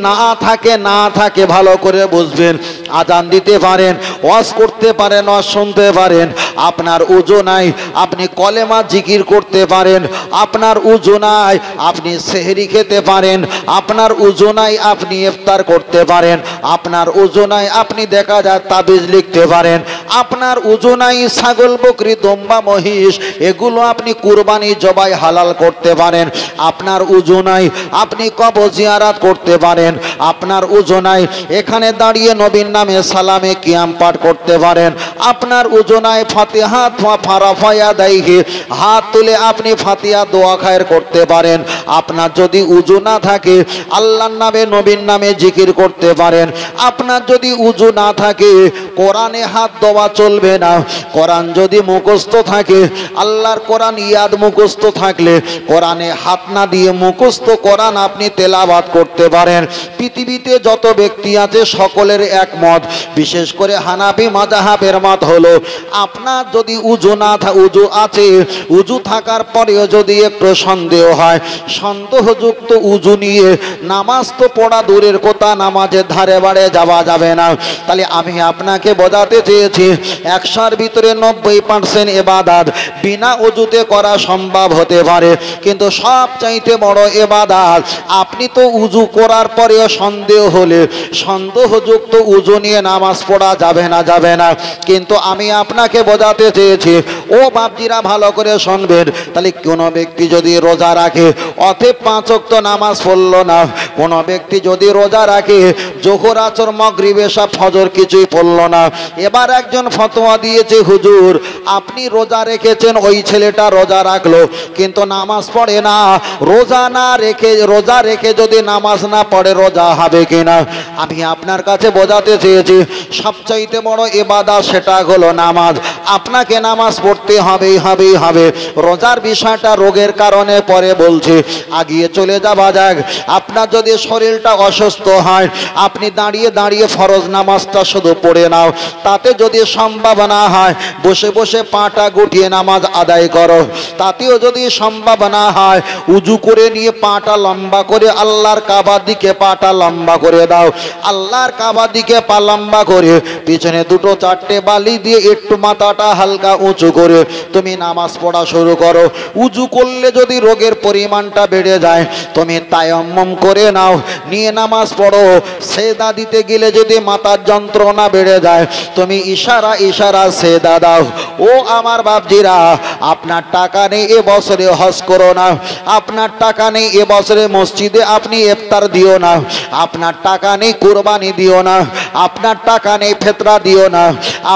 S1: না থাকে ভালো করে বুঝবেন, আজান দিতে পারেন, ওয়াজ করতে পারেন, ওয়াজ শুনতে পারেন, আপনার উজু নাই আপনি কলেমা জিকির করতে পারেন, আপনার উজু নাই আপনি সেহরি খেতে পারেন, আপনার উজু নাই আপনি ইফতার করতে পারেন, আপনার উজু নাই আপনি দেখা যায় তাবিজ লিখতে পারেন, আপনার উজু নাই ছাগল বকরি দম্বা মহিষ এগুলো আপনি কুরবানি জবাই হালাল করতে পারেন, আপনার উজু নাই আপনি কবর জিয়ারত করতে পারেন, আপনার উজু নাই এখানে দাঁড়িয়ে নবীর নামে সালামে কিয়াম পাঠ করতে পারেন, আপনার উজু নাই ফাতিহা ফারাফায়া দাইহি হাত তুলে আপনি ফাতিহা দোয়া খায়ের করতে পারেন। আপনার যদি উজু না থাকে আল্লাহর নামে নবীর নামে জিকির করতে পারেন। আপনার যদি উজু না থাকে কোরআনে হাত দেওয়া চলবে না। কোরআন যদি মুখস্থ থাকে, আল্লাহর কোরআন ইয়াদ মুখস্থ থাকলে কোরআনে হাত না দিয়ে মুখস্থ কোরআন আপনি তেলাওয়াত করতে পারেন। পৃথিবীতে যত ব্যক্তি আছে সকলের একমত, বিশেষ করে হানাফি মাযহাবের মত হলো আপনার যদি উজু না উজু আছে, উজু থাকার পরেও যদি একটু সন্দেহ হয়, সন্দেহযুক্ত উজু নিয়ে নামাজ তো পড়া দূরের কথা, নামাজের ধারে বাড়ে যাওয়া যাবে না। তাহলে আমি আপনাকে বোঝাতে চেয়েছি 100-র ভিতরে 90% ইবাদত বিনা উজুতে করা সম্ভব হতে পারে, কিন্তু সবচাইতে বড় ইবাদত আপনি তো উজু করার পরেও সন্দেহ হলে সন্দেহযুক্ত উজু নিয়ে নামাজ পড়া যাবে না। কিন্তু আমি আপনাকে বোঝাতে চেয়েছি, ও বাপজিরা ভালো করে শুনবেন, তাহলে কোনো ব্যক্তি যদি রোজা রাখে অতএব 5 ওয়াক্ত নামাজ পড়লো না, কোনো ব্যক্তি যদি রোজা রাখে জোহর আসর মাগরিব এশা ফজর কিছুই পড়লো না, এবার একজন ফতোয়া দিয়েছে হুজুর আপনি রোজা রেখেছেন, ওই ছেলেটা রোজা রাখলো কিন্তু নামাজ পড়ে না, রোজা রেখে যদি নামাজ না পড়ে রোজা হবে কিনা? আমি আপনার কাছে বোঝাতে চেয়েছি সবচাইতে বড় ইবাদত সেটা হলো নামাজ। আপনাকে নামাজ পড়তে হবে। রোজার বিষয়টা রোগের কারণে পরে বলছি, আগিয়ে চলে যাওয়া যাক। আপনার যদি শরীরটা অসুস্থ হয় আপনি দাঁড়িয়ে ফরজ নামাজটা শুধু পড়ে নাও, তাতে যদি সম্ভব না হয় বসে বসে পাটা গুটিয়ে নামাজ আদায় করো, তাতেও যদি সম্ভব না হয় উজু করে নিয়ে পাটা লম্বা করে আল্লাহর কাবার দিকে পাটা লম্বা করে দাও, আল্লাহর কাবার দিকে পা লম্বা করে পিছনে 2-4টে বালি দিয়ে একটু মাথাটা হালকা উঁচু করে তুমি নামাজ পড়া শুরু করো। উজু করলে যদি রোগের পরিমাণটা বেড়ে যায় তুমি তায়াম্মুম করে নাও, নিয়ে নামাজ পড়ো। সেজদা দিতে গেলে যদি মাথার যন্ত্রণা বেড়ে যায় তুমি ইশারা সেজদা দাও। ও আমার বাপজিরা, আপনার টাকা নেই এ বছরে হজ করো না, আপনার টাকা নেই এ বছরে মসজিদে আপনি ইফতার দিও না, আপনার টাকা নেই কুরবানি দিও না, আপনার টাকা নেই ফিতরা দিও না,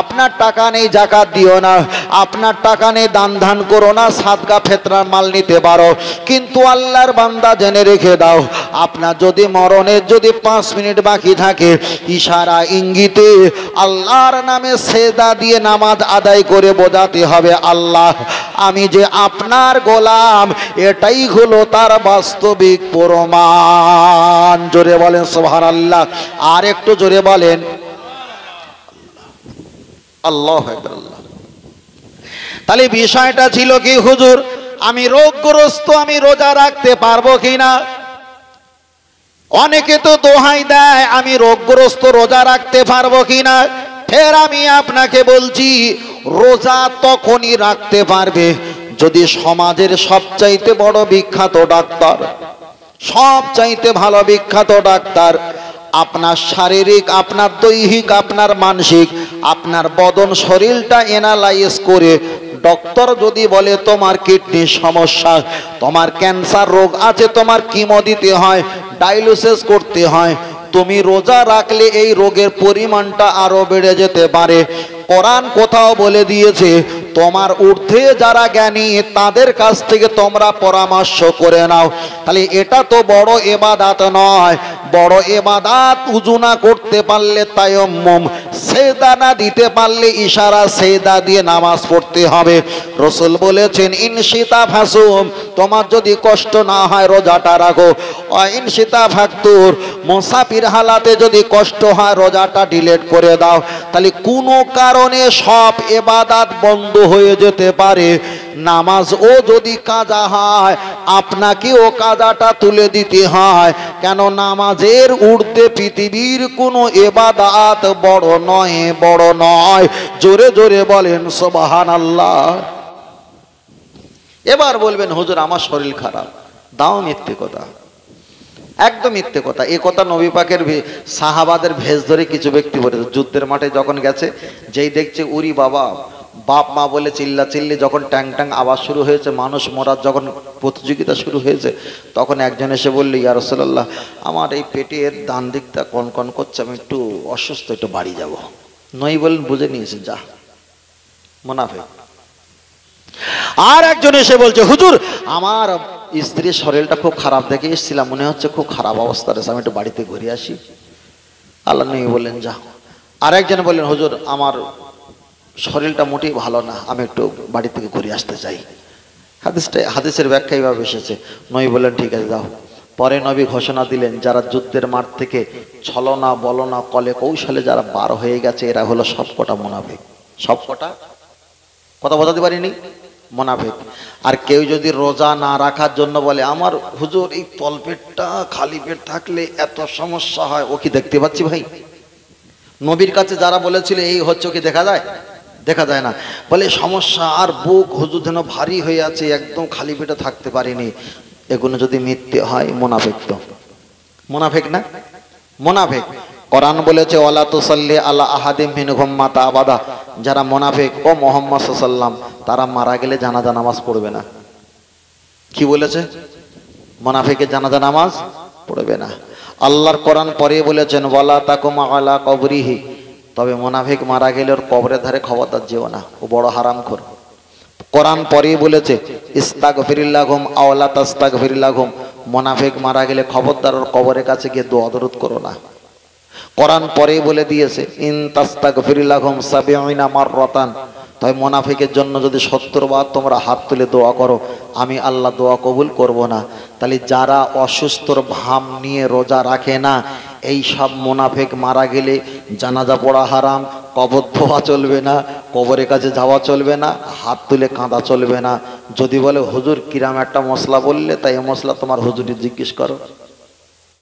S1: আপনার টাকা নেই যাকাত দিও না, আপনার টাকা নেই দান ধান করো না, সাদকা ফিতরার মাল নিতে পারো। কিন্তু আল্লাহর বান্দা জেনে রেখে দাও, আপনার যদি মরণের যদি 5 মিনিট বাকি থাকে ইশারা ইঙ্গিতে আল্লাহর নামে সেজদা দিয়ে নামাজ আদায় করে বোঝাতে হবে আল্লাহ আমি যে আপনার গোলাম, এটাই হলো তার বাস্তবিক প্রমাণ। জোরে বলেন সুবহানাল্লাহ, আর একটু জোরে বলেন আল্লাহু আকবার। তাহলে বিষয়টা ছিল কি হুজুর আমি রোগগ্রস্ত, আমি রোজা রাখতে পারবো কিনা? অনেকে তো দোহাই দেয় আমি রোগগ্রস্ত রোজা রাখতে পারবো কিনা। ফের আমি আপনাকে বলছি রোজা তখনই রাখতে পারবে যদি সমাজের সবচাইতে বড় বিখ্যাত ডাক্তার, সবচাইতে ভালো বিখ্যাত ডাক্তার আপনার শারীরিক, আপনার দৈহিক, আপনার মানসিক, আপনার বদন শরীরটা এনালাইজ করে ডক্টর যদি বলে তোমার কিডনির সমস্যা, তোমার ক্যান্সার রোগ আছে, তোমার কিমো দিতে হয়, ডায়ালিসিস করতে হয়, তুমি রোজা রাখলে এই রোগের পরিমাণটা আরো বেড়ে যেতে পারে। কোরআন কোথাও বলে দিয়েছে তোমার ঊর্ধ্বে যারা জ্ঞানী তাদের কাছ থেকে তোমরা পরামর্শ করে নাও। তাহলে এটা তো বড় ইবাদত নয়। বড় ইবাদত উযু না করতে পারলে তায়াম্মুম, সেজদা না দিতে পারলে ইশারা সেজদা দিয়ে নামাজ পড়তে হবে। রাসূল বলেছেন ইনশিতা ফাসুম, তোমার যদি কষ্ট না হয় রোজাটা রাখো। ইনশিতা ফাকতুর, মুসাফির হালাতে যদি কষ্ট হয় রোজাটা ডিলিট করে দাও। তাহলে কোনো কারণে সব ইবাদত বন্ধ হয়ে যেতে পারে। নামাজও যদি কাজা হয় আপনাকেও কাজাটা তুলে দিতে হয়। কেন? নামাজের ঊর্ধ্বে পৃথিবীর কোনো ইবাদত বড় নয়, বড় নয়। জোরে জোরে বলেন সুবহানাল্লাহ। এবার বলবেন হুজুর আমার শরীর খারাপ, দাও মিথ্যে কথা, একদম মিথ্যে কথা। এই কথা নবী পাকের সাহাবাদের ভেষ ধরে কিছু ব্যক্তি বলেছে। যুদ্ধের মাঠে যখন গেছে, যেই দেখছে উরি বাবা, বাপ মা বলে চিল্লা চিল্লি যখন ট্যাং ট্যাং আওয়াজ শুরু হয়েছে, মানুষ মরার যখন প্রতিযোগিতা শুরু হয়েছে, তখন একজন এসে বলল ইয়া রাসূলুল্লাহ আমার এই পেটের ডান দিকটা কনকন করছে, আমি একটু অসুস্থ, একটু বাড়ি যাব। নই বলেন বুঝে নিয়েছে, যা মুনাফিক। আর একজন এসে বলছে হুজুর আমার স্ত্রীর শরীরটা খুব খারাপ, দেখে এসেছিলাম, মনে হচ্ছে খুব খারাপ অবস্থা রয়েছে, আমি একটু বাড়িতে ঘুরে আসি। আল্লাহ নবী বললেন যা। আর একজন বললেন হুজুর আমার শরীরটা মোটেই ভালো না, আমি একটু বাড়ি থেকে ঘুরে আসতে চাই। হাদিসের ব্যাখ্যা এইভাবে এসেছে। নবী বললেন ঠিক আছে যাও। পরে নবী ঘোষণা দিলেন যারা যুদ্ধের মাঠ থেকে ছলনা বলনা কলে কৌশলে যারা বার হয়ে গেছে এরা হলো সবকটা মুনাফিক। সবকটা, কথা বোঝাতে পারিনি, মুনাফিক। আর কেউ যদি রোজা না রাখার জন্য বলে আমার হুজুর এই তলপেটটা খালি পেট থাকলে এত সমস্যা হয়, ও কি দেখতে পাচ্ছি ভাই? নবীর কাছে যারা বলেছিল এই হচ্ছে, কি দেখা যায়? দেখা যায় না। বলে সমস্যা, আর বুক হুজুর যেন ভারী হয়ে আছে, একদম খালি পেটে থাকতে পারিনি। এগুলো যদি মিথ্যে হয় মুনাফিক। তো মুনাফিক না? মুনাফিক। কোরআন বলেছে ওয়ালা তুসাল্লি আলা আহাদিম মিনহুম মাতা আবাদা, যারা মুনাফিক ও মুহাম্মদ সাল্লাল্লাহু আলাইহি ওয়াসাল্লাম তারা মারা গেলে জানাজা নামাজ পড়বে না। কি বলেছে? মুনাফিকের জানাজা নামাজ পড়বে না। আল্লাহর কোরআন পরে বলেছেন ওয়ালা তাকুম আলা কবরিহি, তবে মুনাফিক মারা গেলে ওর কবরের ধারে খবরদার যেও না, ও বড় হারামখোর। কোরআন পরে বলেছে ইস্তাগফিরিল্লাহুম আও লা তাস্তাগফিরিল্লাহুম, মুনাফিক মারা গেলে খবরদার ওর কবরের কাছে গিয়ে দোয়া দরুদ করো না। কোরআন পরেই বলে দিয়েছে ইন তাস্তাগফিরিল্লাহুম ৭০ মাররাতান, তবে মুনাফিকের জন্য যদি ৭০ বার তোমরা হাত তুলে দোয়া করো আমি আল্লাহ দোয়া কবুল করব না। তাহলে যারা অসুস্থর ভাম নিয়ে রোজা রাখে না, এই সব মুনাফিক মারা গেলে জানাজা পড়া হারাম, কবর ধোয়া চলবে না, কবরের কাছে যাওয়া চলবে না, হাত তুলে কাঁদা চলবে না। যদি বলে হুজুর কিরাম একটা মশলা বললে, তাই এই মশলা তোমার হুজুরি জিজ্ঞেস করো।